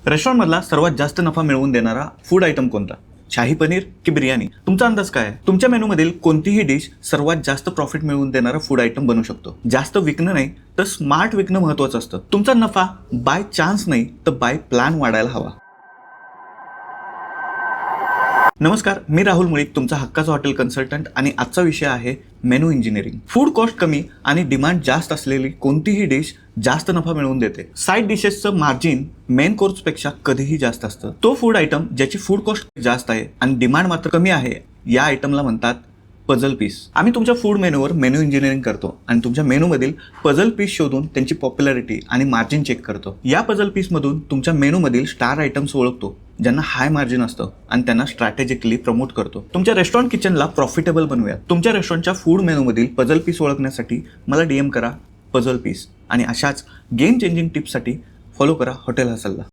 रेस्टॉरंटमधला सर्वात जास्त नफा मिळवून देणारा फूड आयटम कोणता? शाही पनीर की बिर्याणी? तुमचा अंदाज काय आहे? तुमच्या मेनूमधील कोणतीही डिश सर्वात जास्त प्रॉफिट मिळवून देणारा फूड आयटम बनू शकतो. जास्त विकणं नाही तर स्मार्ट विकणं महत्त्वाचं असतं. तुमचा नफा बाय चान्स नाही तर बाय प्लॅन वाढायला हवा. नमस्कार, मी राहुल मुळीक, तुमचा हक्काचा हॉटेल कन्सल्टंट, आणि आजचा विषय आहे मेनू इंजिनिअरिंग. फूड कॉस्ट कमी आणि डिमांड जास्त असलेली कोणतीही डिश जास्त नफा मिळवून देते. साईड डिशेसचं मार्जिन मेन कोर्सपेक्षा कधीही जास्त असतं. तो फूड आयटम ज्याची फूड कॉस्ट जास्त आहे आणि डिमांड मात्र कमी आहे, या आयटमला म्हणतात पझल पीस. आम्ही तुमच्या फूड मेनूवर मेनू इंजिनिअरिंग करतो आणि तुमच्या मेनूमधील पझल पीस शोधून त्यांची पॉप्युलॅरिटी आणि मार्जिन चेक करतो. या पझल पीसमधून तुमच्या मेनूमधील स्टार आयटम्स ओळखतो ज्यांना हाय मार्जिन असतं आणि त्यांना स्ट्रॅटेजिकली प्रमोट करतो. तुमच्या रेस्टॉरंट किचनला प्रॉफिटेबल बनवूया. तुमच्या रेस्टॉरंटच्या फूड मेनूमधील पझल पीस ओळखण्यासाठी मला DM करा पझल पीस, आणि अशाच गेम चेंजिंग टिप्ससाठी फॉलो करा हॉटेल हसलला.